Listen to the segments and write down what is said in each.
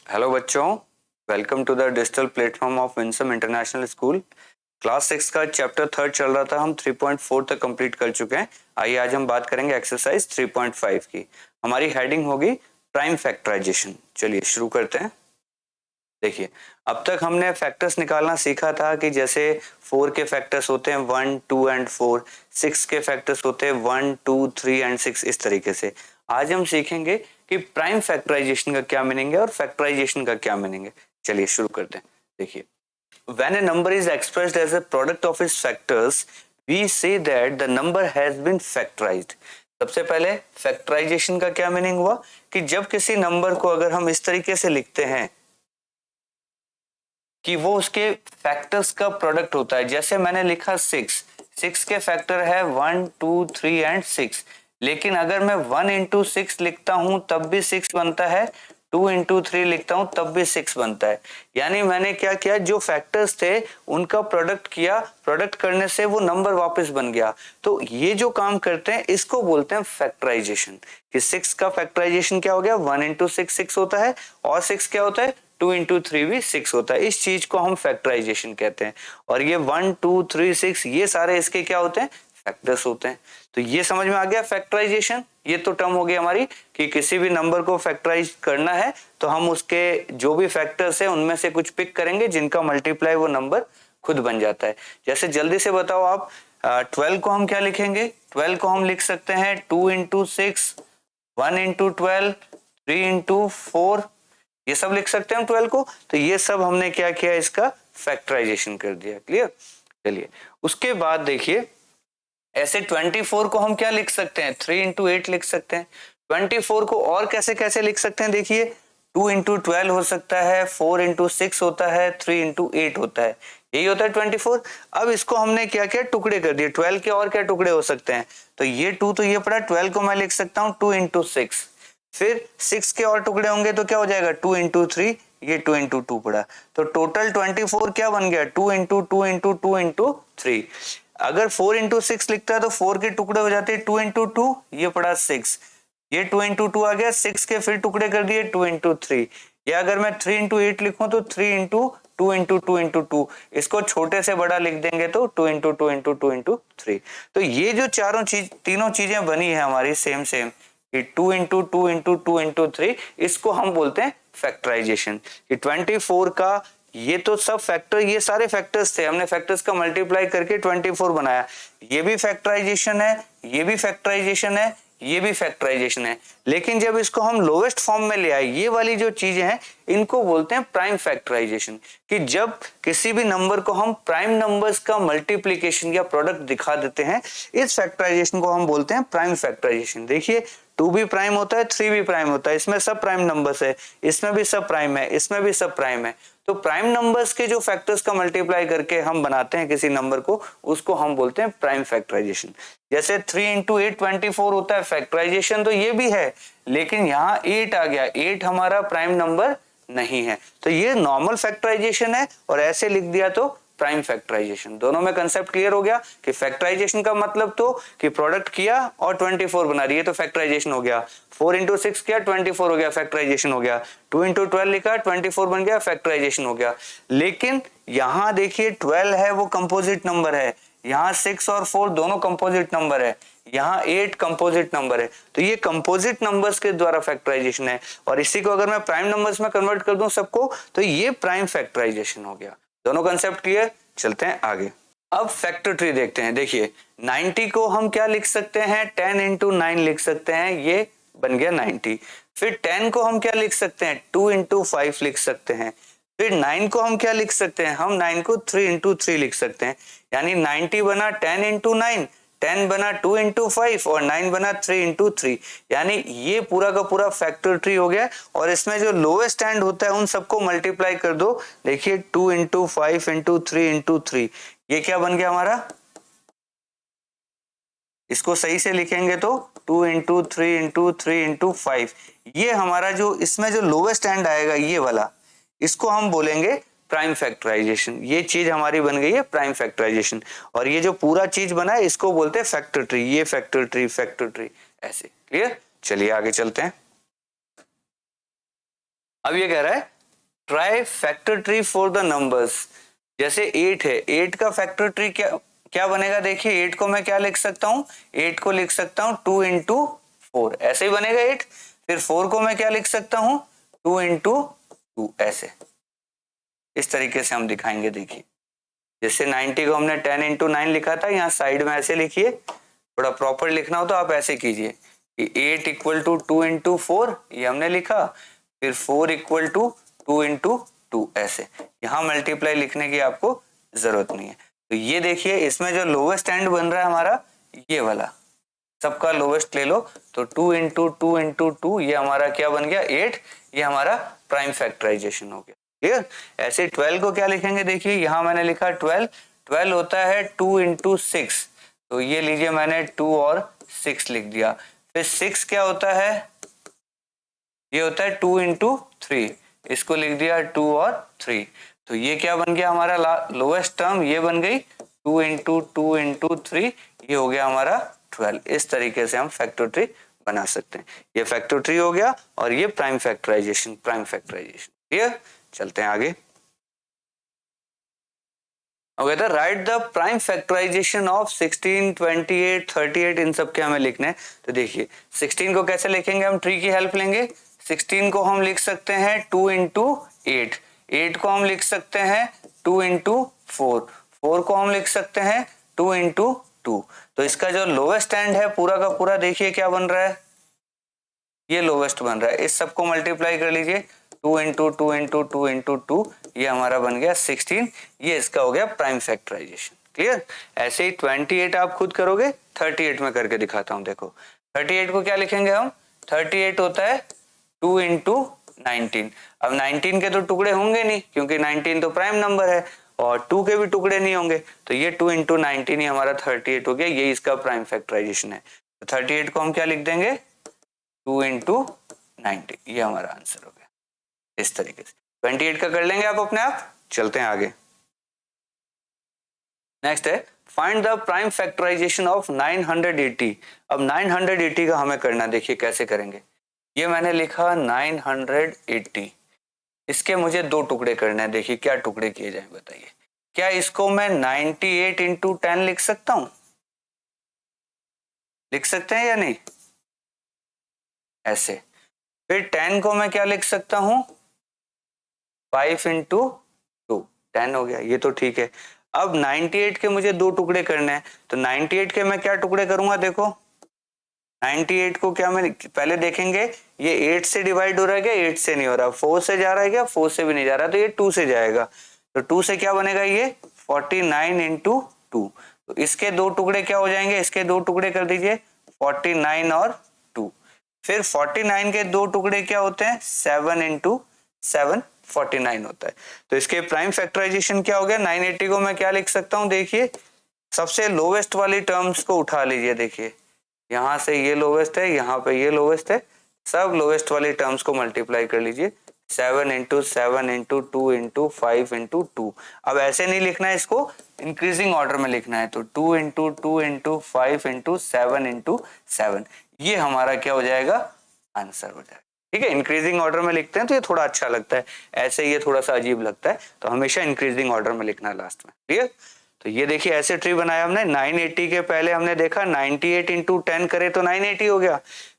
Hello बच्चों, welcome to the digital platform of Winsome international school. Class 6 का chapter 3 चल रहा था, हम 3.4 तक कंप्लीट कर चुके हैं। आइए आज हम बात करेंगे एक्सरसाइज 3.5 की। हमारी हेडिंग होगी प्राइम फैक्टराइजेशन। चलिए शुरू करते हैं। देखिए, अब तक हमने फैक्टर्स निकालना सीखा था कि जैसे 4 के फैक्टर्स होते हैं 1, 2 एंड 4, 6 के फैक्टर्स होते हैं 1, 2, 3 एंड 6, इस तरीके से। आज हम सीखेंगे कि प्राइम फैक्टराइजेशन का क्या मीनिंग है और फैक्टराइजेशन का क्या मीनिंग है। चलिए शुरू करते हैं। देखिए, when a number is expressed as a product of its factors, we say that the number has been factorized. सबसे पहले फैक्टराइजेशन का क्या मीनिंग हुआ कि जब किसी नंबर को अगर हम इस तरीके से लिखते हैं कि वो उसके फैक्टर्स का प्रोडक्ट होता है। जैसे मैंने लिखा 6 के फैक्टर है 1, 2, 3 एंड 6, लेकिन अगर मैं 1 इंटू 6 लिखता हूं तब भी 6 बनता है, 2 इंटू 3 लिखता हूं तब भी 6 बनता है। यानी मैंने क्या किया, जो फैक्टर्स थे उनका प्रोडक्ट किया, प्रोडक्ट करने से वो नंबर वापस बन गया। तो ये जो काम करते हैं इसको बोलते हैं फैक्टराइजेशन। कि 6 का फैक्टराइजेशन क्या हो गया, 1 इंटू 6 6 होता है, और 6 क्या होता है, 2 इंटू 3 भी 6 होता है। इस चीज को हम फैक्टराइजेशन कहते हैं। और ये 1, 2, 3, 6 ये सारे इसके क्या होते हैं, फैक्टर्स होते हैं। तो ये समझ में आ गया फैक्टराइजेशन। ये तो टर्म हो गई हमारी कि किसी भी नंबर को फैक्टराइज करना है तो हम उसके जो भी फैक्टर्स है उनमें से कुछ पिक करेंगे, जिनका मल्टीप्लाई वो नंबर खुद बन जाता है। जैसे जल्दी से बताओ आप, 12 को हम क्या लिखेंगे, 12 को हम लिख सकते हैं 2 इंटू 6, 1 इंटू 12, 3 इंटू 4, ये सब लिख सकते हैं हम 12 को। तो ये सब हमने क्या किया, इसका फैक्टराइजेशन कर दिया। क्लियर। चलिए उसके बाद देखिए, ऐसे 24 को हम क्या लिख सकते हैं, 3 इंटू 8 लिख सकते हैं। 24 को और कैसे कैसे लिख सकते हैं, देखिए 2 इंटू 12 हो सकता है, 4 इंटू 6 होता है, 3 इंटू 8 होता है, यही होता है 24। अब इसको हमने क्या किया, टुकड़े कर दिए। 12 के और क्या टुकड़े हो सकते हैं, तो ये 2 तो ये पड़ा, 12 को मैं लिख सकता हूँ 2 इंटू 6, फिर 6 के और टुकड़े होंगे तो क्या हो जाएगा 2 इंटू 3, ये 2 इंटू 2 पड़ा। तो टोटल 24 क्या बन गया, 2 इंटू 2 इंटू 2 इंटू 3। अगर 4 इंटू 6 लिखता है तो 4 के टुकड़े हो जाते हैं 2 इंटू 2, ये पड़ा 6, ये 2 इंटू 2 आ गया, 6 के फिर टुकड़े कर दिए 2 इंटू 3। या अगर मैं 3 इंटू 8 लिखूं तो 3 इंटू 2 इंटू 2 इंटू 2, इसको छोटे से बड़ा लिख देंगे तो 2 इंटू 2 इंटू 2 इंटू 3। तो ये जो तीनों चीजें बनी है हमारी same same, 2 into 2 into 2 into 3, इसको हम बोलते हैं फैक्टराइजेशन। कि 24 का ये तो सब फैक्टर, ये सारे फैक्टर्स थे, हमने फैक्टर्स का मल्टीप्लाई करके 24 बनाया। ये भी फैक्टराइजेशन है, ये भी फैक्टराइजेशन है, ये भी फैक्टराइजेशन है। लेकिन जब इसको हम लोवेस्ट फॉर्म में ले आए, ये वाली जो चीजें हैं इनको बोलते हैं प्राइम फैक्टराइजेशन। कि जब किसी भी नंबर को हम प्राइम नंबर्स का मल्टीप्लीकेशन या प्रोडक्ट दिखा देते हैं, इस फैक्टराइजेशन को हम बोलते हैं प्राइम फैक्टराइजेशन। देखिए 2 भी प्राइम होता है, 3 भी प्राइम होता है, इसमें सब प्राइम नंबर्स है, इसमें भी सब प्राइम है, इसमें भी सब प्राइम है। तो प्राइम नंबर्स के जो फैक्टर्स का मल्टीप्लाई करके हम बनाते हैं किसी नंबर को, उसको हम बोलते हैं प्राइम फैक्टराइजेशन। जैसे 3 इंटू 8 24 होता है, फैक्टराइजेशन तो ये भी है, लेकिन यहाँ 8 आ गया, 8 हमारा प्राइम नंबर नहीं है, तो ये नॉर्मल फैक्टराइजेशन है, और ऐसे लिख दिया तो प्राइम फैक्टराइजेशन। दोनों में कंसेप्ट क्लियर हो गया कि फैक्टराइजेशन का मतलब तो कि प्रोडक्ट किया और 24 बना रही है तो फैक्टराइजेशन हो गया। 4 इंटू 6 किया 24 हो गया, फैक्टराइजेशन हो गया। 2 इंटू 12 लिखा 24 बन गया, फैक्टराइजेशन हो गया। लेकिन यहाँ देखिए 12 है वो कंपोजिट नंबर है, यहाँ 6 और 4 दोनों कंपोजिट नंबर है, यहाँ 8 कंपोजिट नंबर है। तो ये कंपोजिट नंबर्स के द्वारा फैक्टराइजेशन है, और इसी को अगर मैं प्राइम नंबर्स में कन्वर्ट कर दूं सबको, तो ये प्राइम फैक्टराइजेशन हो गया। दोनों कंसेप्ट क्लियर। चलते हैं आगे। अब फैक्टर ट्री देखते हैं। देखिए 90 को हम क्या लिख सकते हैं, 10 इंटू 9 लिख सकते हैं, ये बन गया 90। फिर 10 को हम क्या लिख सकते हैं, 2 इंटू 5 लिख सकते हैं। फिर 9 को हम क्या लिख सकते हैं, हम 9 को 3 इंटू 3 लिख सकते हैं। यानी 90 बना 10 इंटू 9, 10 बना 2 इंटू 5 और 9 बना 3 इंटू 3। यानी ये पूरा का पूरा फैक्टर ट्री हो गया, और इसमें जो लोएस्ट एंड होता है उन सबको मल्टीप्लाई कर दो। देखिए 2 इंटू 5 इंटू 3 इंटू 3, ये क्या बन गया हमारा, इसको सही से लिखेंगे तो 2 इंटू 3 इंटू 3 इंटू 5, ये हमारा जो इसमें जो लोएस्ट एंड आएगा ये वाला, इसको हम बोलेंगे प्राइम फैक्टराइजेशन। ये चीज हमारी बन गई है प्राइम फैक्टराइजेशन, और ये जो पूरा चीज बना है इसको बोलते हैं फैक्टर ट्री। ये फैक्टर ट्री, फैक्टर ट्री, ऐसे। क्लियर। चलिए आगे चलते हैं। अब ये कह रहा है try factor tree for the numbers. जैसे 8 है, 8 का फैक्टर ट्री क्या क्या बनेगा, देखिए 8 को मैं क्या लिख सकता हूँ, 8 को लिख सकता हूँ 2 इंटू 4, ऐसे ही बनेगा 8। फिर 4 को मैं क्या लिख सकता हूँ, 2 इंटू 2, ऐसे इस तरीके से हम दिखाएंगे। देखिए जैसे 90 को हमने 10 इंटू 9 लिखा था, यहाँ साइड में ऐसे लिखिए, थोड़ा प्रॉपर लिखना हो तो आप ऐसे कीजिए कि 8 इक्वल टू 2 इंटू 4, ये हमने लिखा, फिर 4 इक्वल टू 2 इंटू 2, ऐसे। यहाँ मल्टीप्लाई लिखने की आपको जरूरत नहीं है। तो ये देखिए इसमें जो लोवेस्ट एंड बन रहा है हमारा, ये वाला सबका लोवेस्ट ले लो, तो 2 इंटू 2 इंटू 2, ये हमारा क्या बन गया 8, ये हमारा प्राइम फैक्टराइजेशन हो गया। क्लियर। ऐसे 12 को क्या लिखेंगे, देखिए यहाँ मैंने लिखा 12, 12 होता है 2 इंटू 6, तो ये लीजिए मैंने 2 और 6 लिख दिया। फिर 6 क्या होता है, ये होता है 2 इंटू 3, इसको लिख दिया 2 और 3, तो ये क्या बन गया हमारा लोवेस्ट टर्म, ये बन गई 2 इंटू 2 इंटू 3, ये हो गया हमारा 12। इस तरीके से हम फैक्टर ट्री बना सकते हैं। ये फैक्टर ट्री हो गया और ये prime factorization, prime factorization. Clear. चलते हैं आगे। ओके, तो write the prime factorization of 16, 28, 38, इन सब के हमें लिखने हैं। तो देखिए 16 को कैसे लिखेंगे, हम ट्री की हेल्प लेंगे। 16 को हम लिख सकते हैं 2 इंटू 8, 8 को हम लिख सकते हैं 2 इंटू 4, 4 को हम लिख सकते हैं 2 इंटू 2। तो इसका जो लोवेस्ट एंड है पूरा का पूरा, देखिए क्या बन रहा है, ये लोवेस्ट बन रहा है। इस सबको मल्टीप्लाई कर लीजिए, 2 इंटू 2 इंटू 2 इंटू 2, ये हमारा बन गया 16, ये इसका हो गया प्राइम फैक्टराइजेशन। क्लियर। ऐसे ही 28 आप खुद करोगे, 38 में करके दिखाता हूं। देखो 38 को क्या लिखेंगे हम, 38 होता है 2 इंटू 19। अब 19 के तो टुकड़े होंगे नहीं, क्योंकि 19 तो प्राइम नंबर है, और 2 के भी टुकड़े नहीं होंगे, तो ये 2 इंटू 19 ही हमारा 38 हो गया, ये इसका प्राइम फैक्टराइजेशन है। तो 38 को हम क्या लिख देंगे, 2 इंटू 90, ये हमारा आंसर हो गया। इस तरीके से 28 का कर लेंगे आप अपने आप। चलते हैं आगे। नेक्स्ट है find the prime factorization of 980। अब 980 का हमें करना, देखिए कैसे करेंगे। ये मैंने लिखा 980, इसके मुझे 2 टुकड़े करने हैं। देखिए क्या टुकड़े किए जाए बताइए। क्या इसको मैं 98 इंटू 10 लिख सकता हूं, लिख सकते हैं या नहीं, ऐसे। फिर 10 को मैं क्या लिख सकता हूं, 5 इंटू 2, 10 हो गया, ये तो ठीक है। अब 98 के मुझे 2 टुकड़े करने हैं, तो 98 के मैं क्या टुकड़े करूंगा, देखो 98 को क्या मैं पहले देखेंगे, ये 8 से डिवाइड हो रहा है क्या, 8 से नहीं हो रहा, 4 से जा रहा है क्या, 4 से भी नहीं जा रहा, तो ये 2 से जाएगा। तो 2 से क्या बनेगा, ये 49 इंटू 2, तो इसके 2 टुकड़े क्या हो जाएंगे, इसके 2 टुकड़े कर दीजिए 49 और 2। फिर 49 के 2 टुकड़े क्या होते हैं, 7 इंटू 7, 49 होता है। तो इसके प्राइम फैक्टराइजेशन क्या हो गया, 980 को मैं क्या लिख सकता हूं, देखिए सबसे लोवेस्ट वाली टर्म्स को उठा लीजिए। देखिए यहां से ये लोवेस्ट है, यहाँ पे ये लोवेस्ट है, सब लोवेस्ट वाली टर्म्स को मल्टीप्लाई कर लीजिए, 7 इंटू 7 इंटू 2 इंटू 5 इंटू 2। अब ऐसे नहीं लिखना है, इसको इंक्रीजिंग ऑर्डर में लिखना है, तो 2 इंटू 2 इंटू 5 इंटू 7 इंटू 7, ये हमारा क्या हो जाएगा, आंसर हो जाएगा। ठीक है, इंक्रीजिंग ऑर्डर में लिखते हैं तो ये थोड़ा अच्छा लगता है, ऐसे ये थोड़ा सा अजीब लगता है, तो हमेशा इंक्रीजिंग ऑर्डर में लिखना है लास्ट में। क्लियर। तो ये देखिए ऐसे ट्री बनाया हमने। 980 के पहले हमने देखा 98 इंटू 10 करे तो 980 हो गया।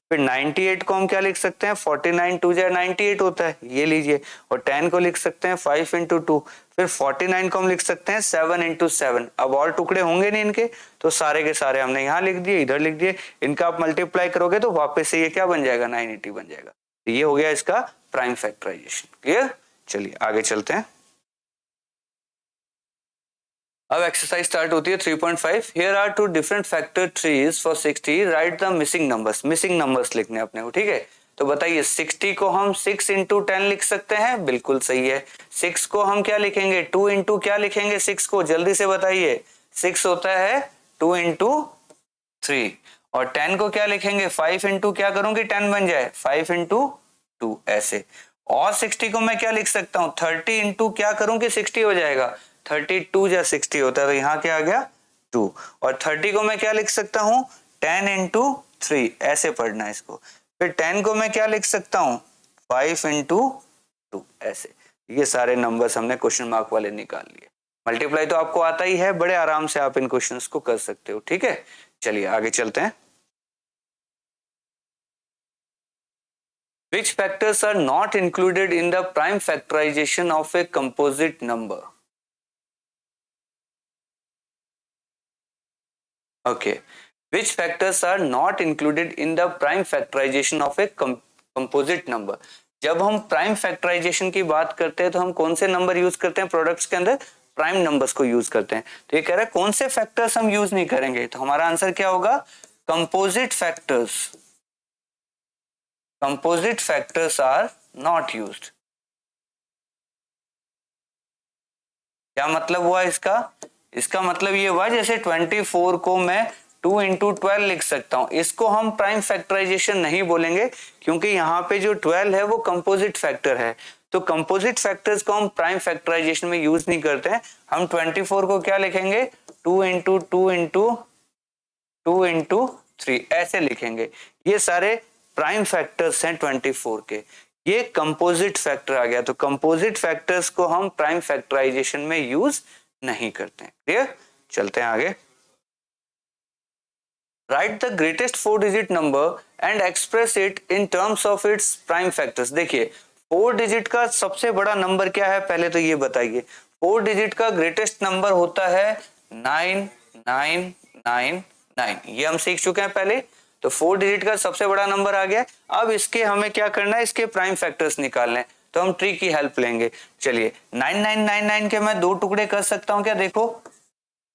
फिर 98 को हम क्या लिख सकते हैं, 49 2 जा 98 होता है, ये लीजिए। और 10 को लिख सकते हैं 5 इंटू 2। फिर 49 को हम लिख सकते हैं 7 इंटू 7। अब और टुकड़े होंगे नहीं इनके, तो सारे के सारे हमने यहाँ लिख दिए, इधर लिख दिए। इनका आप मल्टीप्लाई करोगे तो वापस से ये क्या बन जाएगा, 980 बन जाएगा। तो ये हो गया इसका प्राइम फैक्टराइजेशन। क्लियर। चलिए आगे चलते हैं। अब एक्सरसाइज स्टार्ट होती है 3.5। Here are 2 different factor trees for 60, write the missing numbers. Missing numbers लिखने अपने को, ठीक है। तो बताइए 60 को हम 6 इंटू 10 लिख सकते हैं, बिल्कुल सही है। 6 को हम क्या लिखेंगे, 2 इंटू क्या लिखेंगे 6 को, जल्दी से बताइए। 6 होता है 2 इंटू 3। और 10 को क्या लिखेंगे, 5 इंटू क्या करूंगी 10 बन जाए, 5 इंटू 2, ऐसे। और 60 को मैं क्या लिख सकता हूं, 30 इंटू क्या करूंगी 60 हो जाएगा, 32 या 60 होता है, तो यहाँ क्या आ गया 2। और 30 को मैं क्या लिख सकता हूँ, 10 इंटू 3, ऐसे पढ़ना है इसको। फिर 10 को मैं क्या लिख सकता हूँ, 5 इंटू 2, ऐसे। ये सारे नंबर्स हमने क्वेश्चन मार्क वाले निकाल लिए। मल्टीप्लाई तो आपको आता ही है, बड़े आराम से आप इन क्वेश्चंस को कर सकते हो। ठीक है, चलिए आगे चलते हैं। Which factors are not included in the prime factorization of a composite number? Okay. Which factors are not included in the prime factorization of a composite number? जब हम प्राइम फैक्टराइजेशन की बात करते हैं तो हम कौन से नंबर यूज करते हैं प्रोडक्ट्स के अंदर? प्राइम नंबर्स को यूज करते हैं। तो ये कह रहा है कौन से फैक्टर्स हम यूज नहीं करेंगे, तो हमारा आंसर क्या होगा? Composite factors. Composite factors are not used. क्या मतलब हुआ इसका? इसका मतलब ये हुआ जैसे 24 को मैं 2 इंटू 12 लिख सकता हूं, इसको हम प्राइम फैक्टराइजेशन नहीं बोलेंगे क्योंकि यहाँ पे जो 12 है वो कंपोजिट फैक्टर है। तो कंपोजिट फैक्टर्स को हम प्राइम फैक्टराइजेशन में यूज नहीं करते हैं। हम 24 को क्या लिखेंगे? 2 इंटू 2 इंटू 2 इंटू 3 ऐसे लिखेंगे। ये सारे प्राइम फैक्टर्स हैं 24 के, ये कंपोजिट फैक्टर आ गया। तो कंपोजिट फैक्टर्स को हम प्राइम फैक्टराइजेशन में यूज नहीं करते हैं। क्लियर? चलते हैं आगे। Right the greatest 4 digit number and express it in terms of its prime factors. देखिए 4 डिजिट का सबसे बड़ा नंबर क्या है, पहले तो ये बताइए। 4 डिजिट का ग्रेटेस्ट नंबर होता है 9999। ये हम सीख चुके हैं पहले। तो 4 डिजिट का सबसे बड़ा नंबर आ गया। अब इसके हमें क्या करना है? इसके प्राइम फैक्टर्स निकालने हैं, तो हम ट्री की हेल्प लेंगे। चलिए 9999 के मैं 2 टुकड़े कर सकता हूं क्या? देखो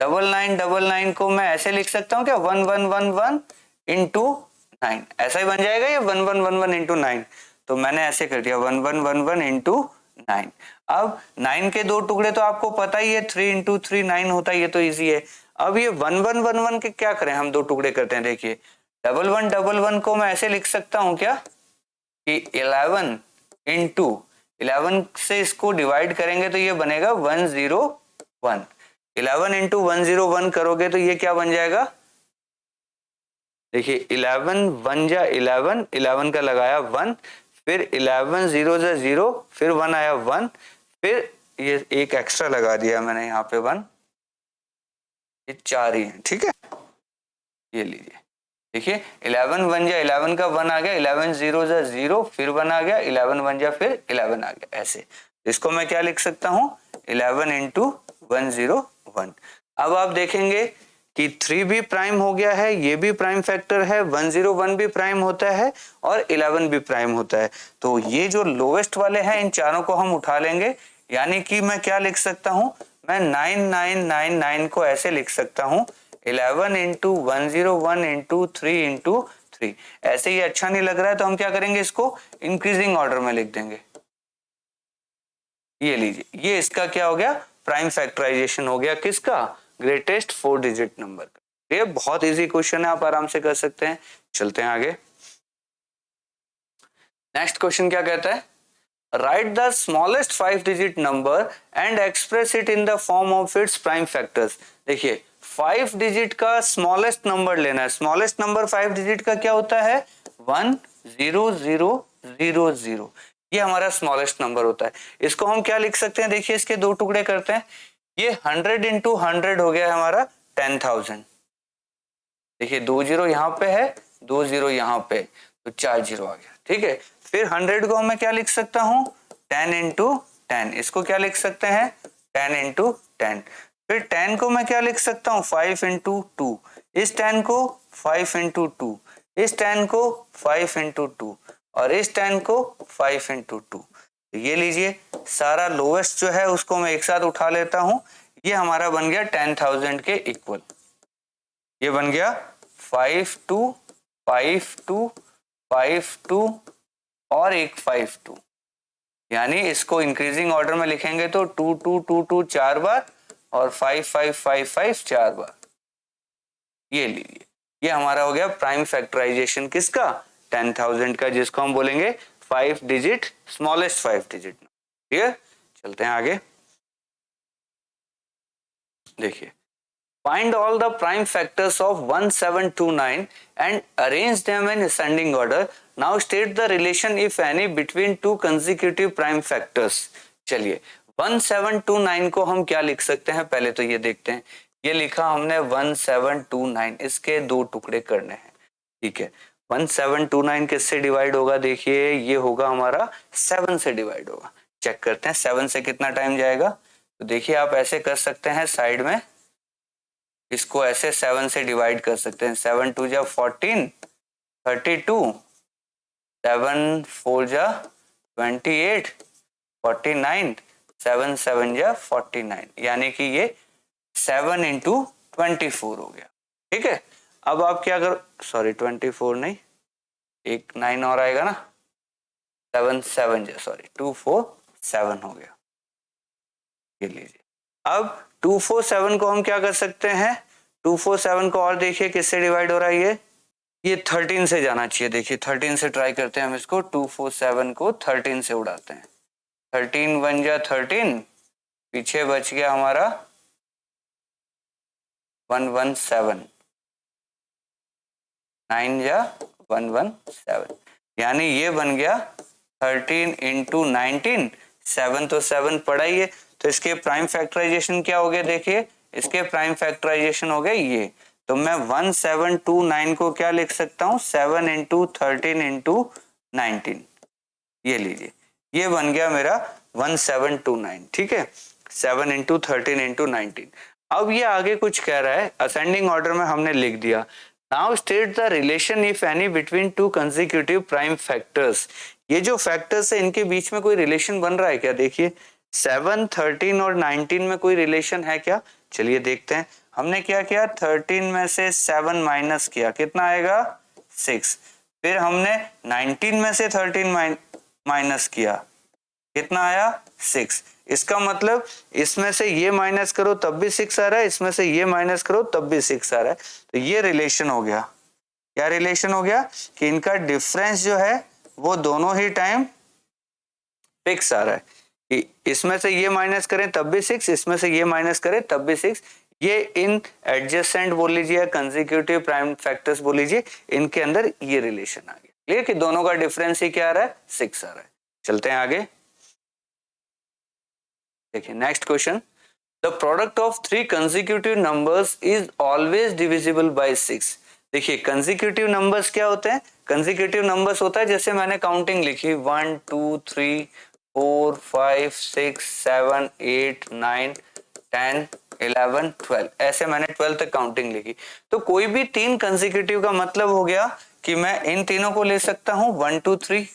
9999 को मैं ऐसे लिख सकता हूं क्या? 1111 इंटू 9 ऐसा ही बन जाएगा, ये 1111 इंटू 9। तो मैंने ऐसे कर दिया 1111 इंटू 9। अब 9 के 2 टुकड़े तो आपको पता ही है, 3 इंटू 3 9 होता है, ये तो इजी है। अब ये 1111 के क्या करें? हम 2 टुकड़े करते हैं। देखिए 1111 को मैं ऐसे लिख सकता हूं क्या कि 11 इंटू 11 से इसको डिवाइड करेंगे तो ये बनेगा 101। 11 इंटू 101 करोगे तो ये क्या बन जाएगा? देखिए 11 1 जा 11, 11 का लगाया 1, फिर 11 0 जा 0, फिर 1 आया 1, फिर ये एक एक्स्ट्रा लगा दिया मैंने यहाँ पे 1, ये 4 ही है। ठीक है, ये लीजिए। देखिए 11 1 जा 11 का 1 आ गया, 11 0 जा 0, फिर 1 आ गया, 11 1 जा फिर 11 आ गया। ऐसे इसको मैं क्या लिख सकता हूँ? 11 इंटू 101। अब आप देखेंगे कि 3 भी प्राइम हो गया है, ये भी प्राइम फैक्टर है, 101 भी प्राइम होता है और 11 भी प्राइम होता है। तो ये जो लोवेस्ट वाले हैं इन चारों को हम उठा लेंगे, यानी कि मैं क्या लिख सकता हूँ? मैं 9999 को ऐसे लिख सकता हूँ 11 इंटू 101 इंटू 3 इंटू 3। ऐसे ही अच्छा नहीं लग रहा है तो हम क्या करेंगे? इसको इंक्रीजिंग ऑर्डर में लिख देंगे। ये लीजिए, ये इसका क्या हो गया? प्राइम फैक्टराइजेशन हो गया। किसका? ग्रेटेस्ट 4 डिजिट नंबर का। ये बहुत इजी क्वेश्चन है, आप आराम से कर सकते हैं। चलते हैं आगे। नेक्स्ट क्वेश्चन क्या कहता है? Right the smallest 5 digit number and express it in the form of its prime factors. देखिए 5 डिजिट का स्मॉलेस्ट नंबर लेना है। स्मॉलेस्ट नंबर 5 डिजिट का क्या होता है? 10000। ये हमारा स्मॉलेस्ट नंबर होता है। इसको हम क्या लिख सकते हैं? देखिए इसके 2 टुकड़े करते हैं। ये 100 इंटू 100 हो गया हमारा 10,000। देखिए 2 0 यहाँ पे है, 2 0 यहाँ पे, तो 4 0 आ गया। ठीक है, फिर 100 को मैं क्या लिख सकता हूँ? 10 इंटू 10। इसको क्या लिख सकते हैं? 10 इंटू 10। फिर 10 को मैं क्या लिख सकता हूँ? 5 इंटू 2। इस 10 को 5 इंटू 2, इस 10 को 5 इंटू 2 और इस 10 को 5 इंटू 2। तो ये लीजिए, सारा लोवेस्ट जो है उसको मैं एक साथ उठा लेता हूं। ये हमारा बन गया 10,000 के इक्वल। ये बन गया 5 2 5 2 5 2 और एक 5 2। यानी इसको इंक्रीजिंग ऑर्डर में लिखेंगे तो 2 2 2 2 4 बार और 5 5 5 5 4 बार। ये लीजिए, ये हमारा हो गया प्राइम फैक्टराइजेशन किसका? 10,000 का, जिसको हम बोलेंगे 5 डिजिट, स्मॉलेस्ट 5 डिजिट। ठीक है, चलते हैं आगे। देखिए find all the prime factors of 1729 and arrange them in ascending order. Now state the relation if any between 2 consecutive prime factors. चलिए 1729 को हम क्या लिख सकते हैं, पहले तो ये देखते हैं। ये लिखा हमने 1729, इसके दो टुकड़े करने हैं, ठीक है। 1729 किससे डिवाइड होगा, देखिए ये होगा हमारा 7 से डिवाइड होगा। चेक करते हैं 7 से कितना टाइम जाएगा। तो देखिए आप ऐसे कर सकते हैं, साइड में इसको ऐसे 7 से डिवाइड कर सकते हैं। 7 2 जा 14, 32, 7 4 जा 28, 49, 7 7 जा 49, यानी कि ये 7 इंटू 24 हो गया, ठीक है। अब आप क्या करो, सॉरी 24 नहीं, एक 9 और आएगा ना, 7 7 जा सॉरी 2 4 7 हो गया, ये लीजिए। अब 2 4 7 को हम क्या कर सकते हैं, 2 4 7 को और देखिए किससे डिवाइड हो रहा है, ये 13 से जाना चाहिए। देखिए 13 से ट्राई करते हैं हम इसको, 2 4 7 को 13 से उड़ाते हैं। 13 1 जा 13, पीछे बच गया हमारा 117, 9 जा 117, यानी ये बन गया 13 इंटू 19, 7 तो 7 पड़ा ही है, तो इसके प्राइम फैक्टराइजेशन क्या हो गया, देखिए इसके प्राइम फैक्टराइजेशन हो गए ये। तो मैं 1729 को क्या लिख सकता हूँ, 7 इंटू 13 इंटू 19, ये लीजिए, ये बन गया मेरा 1729, ठीक है। 7 इंटू 13 इंटू 19। अब ये आगे कुछ कह रहा है, असेंडिंग ऑर्डर में हमने लिख दिया। Now state the relation if any between two consecutive prime factors. ये जो फैक्टर्स है इनके बीच में कोई रिलेशन बन रहा है क्या, देखिए 7 13 और 19 में कोई रिलेशन है क्या, चलिए देखते हैं। हमने क्या किया, 13 में से 7 माइनस किया, कितना आएगा 6। फिर हमने 19 में से 13 माइनस किया, कितना आया 6। इसका मतलब इसमें से ये माइनस करो तब भी 6 आ रहा है, इसमें से ये माइनस करो तब भी 6 आ रहा है। तो ये रिलेशन हो गया, क्या रिलेशन हो गया कि इनका डिफरेंस जो है वो दोनों ही टाइम फिक्स आ रहा है, कि इसमें से ये माइनस करें तब भी 6, इसमें से ये माइनस करें तब भी 6। ये इन एडजेसेंट बोल लीजिए, कंसेक्यूटिव प्राइम फैक्टर्स बोल लीजिए, इनके अंदर ये रिलेशन आ गया। क्लियर कि दोनों का डिफरेंस ही क्या आ रहा है, 6 आ रहा है। चलते हैं आगे, देखिए next question. The product of 3 consecutive numbers is always divisible by 6। देखिए कंसेक्यूटिव नंबर्स क्या होते हैं, कंसेक्यूटिव नंबर्स होता है जैसे मैंने काउंटिंग लिखी 1 2 3 4 5 6 7 8 9 10 11 12, ऐसे मैंने 12 तक काउंटिंग लिखी। तो कोई भी 3 कंसेक्यूटिव का मतलब हो गया कि मैं इन तीनों को ले सकता हूँ 1 2 3,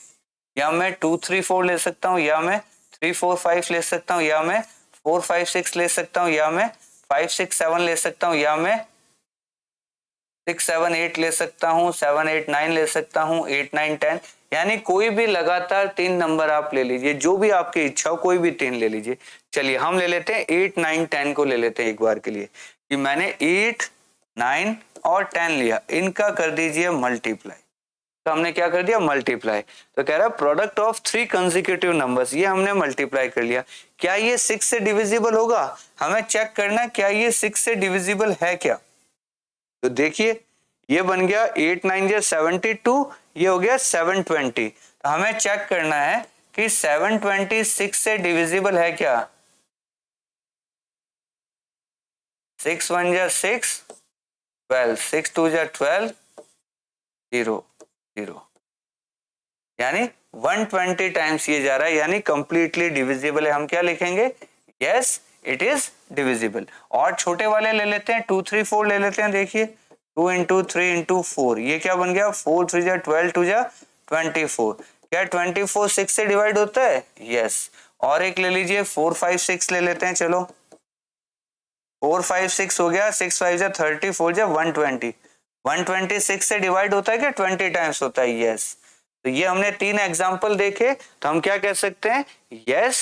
या मैं 2 3 4 ले सकता हूँ, या मैं 3 4 5 ले सकता हूँ, या मैं 4 5 6 ले सकता हूँ, या मैं 5 6 7 ले सकता हूँ, या मैं 6 7 8 ले सकता हूँ, 7 8 9 ले सकता हूँ, 8 9 10, यानी कोई भी लगातार 3 नंबर आप ले लीजिए, जो भी आपकी इच्छा हो कोई भी 3 ले लीजिए। चलिए हम ले लेते हैं 8 9 10 को ले लेते हैं एक बार के लिए, कि मैंने 8 9 और 10 लिया, इनका कर दीजिए मल्टीप्लाई। तो हमने क्या कर दिया, मल्टीप्लाई। तो कह रहा है प्रोडक्ट ऑफ 3 कंसेक्यूटिव नंबर्स, ये हमने मल्टीप्लाई कर लिया। क्या ये 6 से डिविजिबल होगा, हमें चेक करना है क्या ये 6 से डिविजिबल है क्या। तो देखिए ये बन गया 8 9 जा 72, ये हो गया 720। तो हमें चेक करना है कि 720 6 से डिविजिबल है क्या। 6 1 जा 6 12, 6 2 जा 12, 0 0, यानी 120 टाइम्स ये जा रहा है, यानी कंप्लीटली डिविजिबल है। हम क्या लिखेंगे, यस इट इज डिविजिबल। और छोटे वाले ले लेते हैं, 2 3 4 ले लेते हैं। देखिए 2 इंटू 3 इंटू 4, ये क्या बन गया 4 3 जा 12 2 जा 24। क्या 24 6 से डिवाइड होता है, यस। और एक ले लीजिए 4 5 6 ले लेते हैं, चलो 4 5 6 हो गया, 6 5 जा 30, 4 जा 120। 126 से डिवाइड होता है क्या, 20 टाइम्स होता है, यस। तो ये हमने 3 एग्जाम्पल देखे, तो हम क्या कह सकते हैं, yes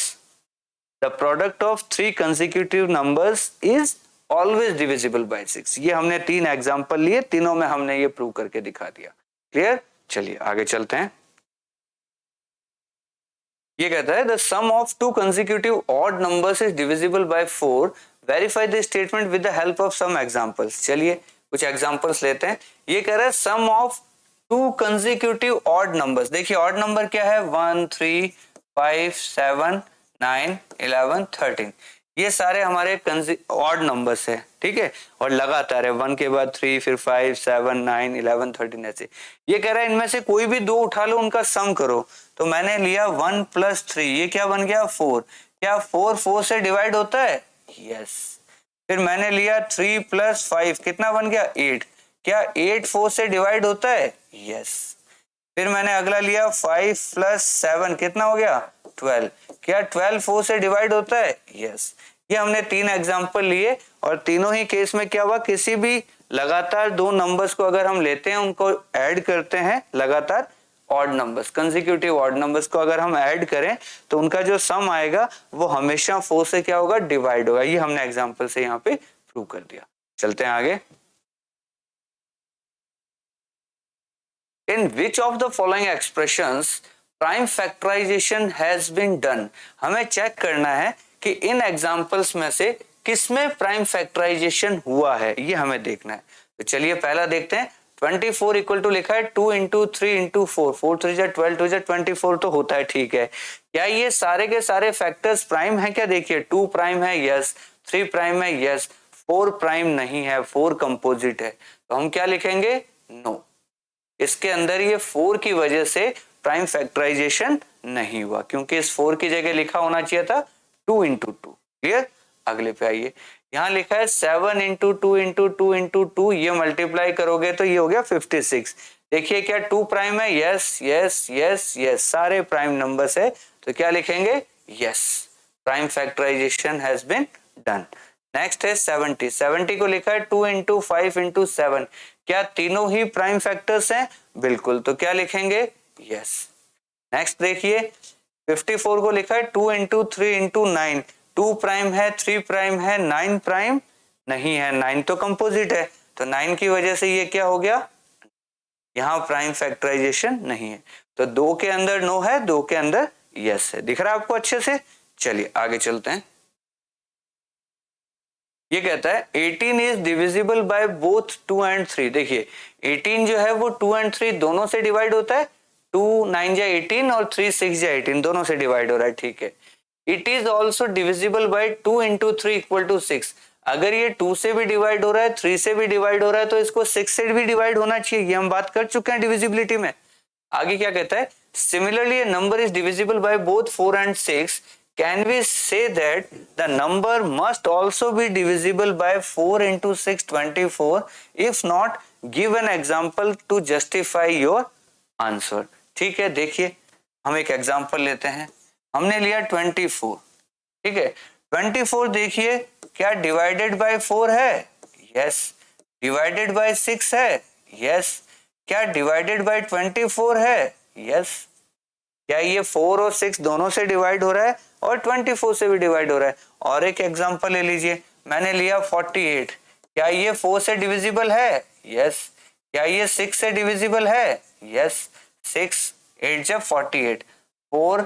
the product of 3 consecutive numbers is always divisible by 6। ये हमने 3 एग्जाम्पल लिए, तीनों में हमने ये प्रूव करके दिखा दिया। क्लियर, चलिए आगे चलते हैं। ये कहता है the sum of 2 consecutive odd numbers is divisible by 4, verify the statement with the help of some examples. चलिए कुछ एग्जांपल्स लेते हैं। ये कह रहा है sum of 2 consecutive odd numbers. देखिए ऑड नंबर क्या है, 1 3 5 7 9, 11, 13 ये सारे हमारे ऑड नंबर्स है, ठीक है, और लगातार है 1 के बाद 3, फिर 5, 7, 9, 11, 13 ऐसे। ये कह रहा है इनमें से कोई भी दो उठा लो, उनका सम करो। तो मैंने लिया 1 + 3, ये क्या बन गया 4। क्या 4 4 से डिवाइड होता है? यस। फिर मैंने लिया 3 + 5, कितना बन गया 8। क्या 8 4 से डिवाइड होता है? यस। फिर मैंने अगला लिया 5 + 7, कितना हो गया 12। क्या 12 4 से डिवाइड होता है? यस। ये हमने 3 एग्जांपल लिए और तीनों ही केस में क्या हुआ, किसी भी लगातार दो नंबर्स को अगर हम लेते हैं, उनको ऐड करते हैं, लगातार odd numbers, consecutive odd numbers को अगर हम ऐड करें तो उनका जो सम आएगा वो हमेशा 4 से क्या होगा, डिवाइड होगा। ये हमने एग्जांपल से यहाँ पे प्रूव कर दिया। चलते हैं आगे। In which of the following expressions prime factorization has been done? हमें चेक करना है कि इन एग्जांपल्स में से किसमें प्राइम फैक्टराइजेशन हुआ है, ये हमें देखना है। तो चलिए पहला देखते हैं। 24 इक्वल टू लिखा है 2 × 3 × 4, 4 3 जा 12, 2 जा 24 तो होता है, ठीक है। क्या ये सारे के सारे फैक्टर्स प्राइम है? क्या देखिए 2 प्राइम है, यस। 3 प्राइम है, यस। 4 प्राइम नहीं है, 4 कंपोजिट है। तो हम क्या लिखेंगे? नो। इसके अंदर ये 4 की वजह से प्राइम फैक्टराइजेशन नहीं हुआ, क्योंकि इस 4 की जगह लिखा होना चाहिए था 2 × 2। क्लियर? अगले पे आइए। यहाँ लिखा है 7 × 2 × 2 × 2, ये मल्टीप्लाई करोगे तो ये हो गया 56। देखिए क्या 2 प्राइम है? यस यस यस यस, सारे प्राइम नंबर्स है। तो क्या लिखेंगे? Yes, prime factorization has been done. Next है 70। 70 को लिखा है 2 × 5 × 7। क्या तीनों ही प्राइम फैक्टर्स हैं? बिल्कुल। तो क्या लिखेंगे? यस। नेक्स्ट देखिए 54 को लिखा है 2 × 3 × 9। 2 प्राइम है, 3 प्राइम है, 9 प्राइम नहीं है, 9 तो कंपोजिट है। तो 9 की वजह से ये क्या हो गया, यहाँ प्राइम फैक्टराइजेशन नहीं है। तो 2 के अंदर नो है, 2 के अंदर यस है। दिख रहा है आपको अच्छे से? चलिए आगे चलते हैं। ये कहता है 18 is divisible by both 2 and 3। देखिए 18 जो है वो 2 and 3 दोनों से डिवाइड होता है। 2 9 जा 18 और 3 6 जा 18 दोनों से डिवाइड हो रहा है, ठीक है। It is also divisible by 2 × 3 = 6। अगर ये 2 से भी डिवाइड हो रहा है, 3 से भी डिवाइड हो रहा है, तो इसको 6 से भी डिवाइड होना चाहिए। ये हम बात कर चुके हैं डिविजिबिलिटी में। आगे क्या कहता है, similarly a number is divisible by both 4 and 6, can we say that the number must also be divisible by 4 × 6 24? If not, give an example to justify your answer। ठीक है, देखिए हम एक एग्जांपल लेते हैं। हमने लिया 24, ठीक है। 24 देखिए क्या डिवाइडेड बाय 4 है? यस। डिवाइडेड बाय 6 है? यस। क्या डिवाइडेड बाय 24 है? यस। क्या ये 4 और 6 दोनों से डिवाइड हो रहा है और 24 से भी डिवाइड हो रहा है। और एक एग्जांपल ले लीजिए, मैंने लिया 48। क्या ये 4 से डिविजिबल है? यस। क्या ये 6 से डिविजिबल है? यस। 6 8 जा 48, 4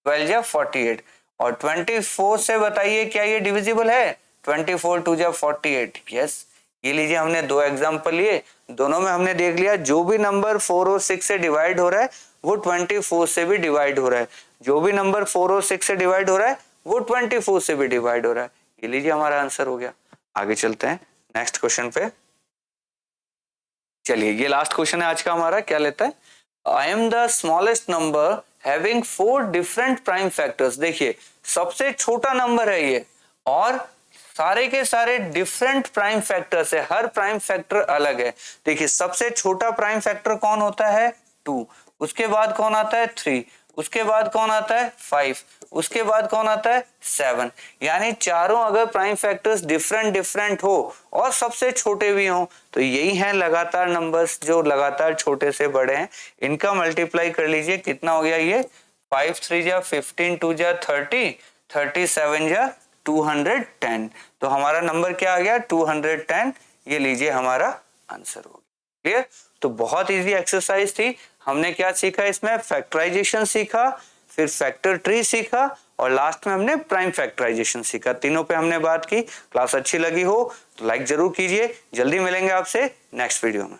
12 जा 48 और 24 से बताइए क्या ये डिविजिबल है? 24 2 जा 48, यस। ये लीजिए हमने दो एग्जांपल लिए, दोनों में हमने देख लिया जो भी नंबर 4 और 6 से डिवाइड हो रहा है वो 24 से भी डिवाइड हो रहा है। जो भी नंबर 4 और 6 से डिवाइड हो रहा है वो 24 से भी डिवाइड हो रहा है। ये लीजिए हमारा आंसर हो गया। आगे चलते हैं नेक्स्ट क्वेश्चन पे। चलिए ये लास्ट क्वेश्चन है आज का हमारा। क्या लेता है, I am the smallest number having 4 different prime factors. देखिए सबसे छोटा नंबर है ये और सारे के सारे डिफरेंट प्राइम फैक्टर्स है, हर प्राइम फैक्टर अलग है। देखिए सबसे छोटा प्राइम फैक्टर कौन होता है? 2। उसके बाद कौन आता है? 3। उसके बाद कौन आता है? 5। उसके बाद कौन आता है? 7। यानी चारों अगर प्राइम फैक्टर्स डिफरेंट डिफरेंट हो और सबसे छोटे भी हो तो यही हैं लगातार नंबर्स जो लगातार छोटे से बड़े हैं। इनका मल्टीप्लाई कर लीजिए, कितना हो गया ये? 5 3 जा 15, 2 जा 30, 37 जा 210। तो हमारा नंबर क्या आ गया? 210। ये लीजिए हमारा आंसर हो गया। क्लियर? तो बहुत इजी एक्सरसाइज थी। हमने क्या सीखा इसमें? फैक्टराइजेशन सीखा, फिर फैक्टर ट्री सीखा और लास्ट में हमने प्राइम फैक्टराइजेशन सीखा। तीनों पे हमने बात की। क्लास अच्छी लगी हो तो लाइक जरूर कीजिए। जल्दी मिलेंगे आपसे नेक्स्ट वीडियो में।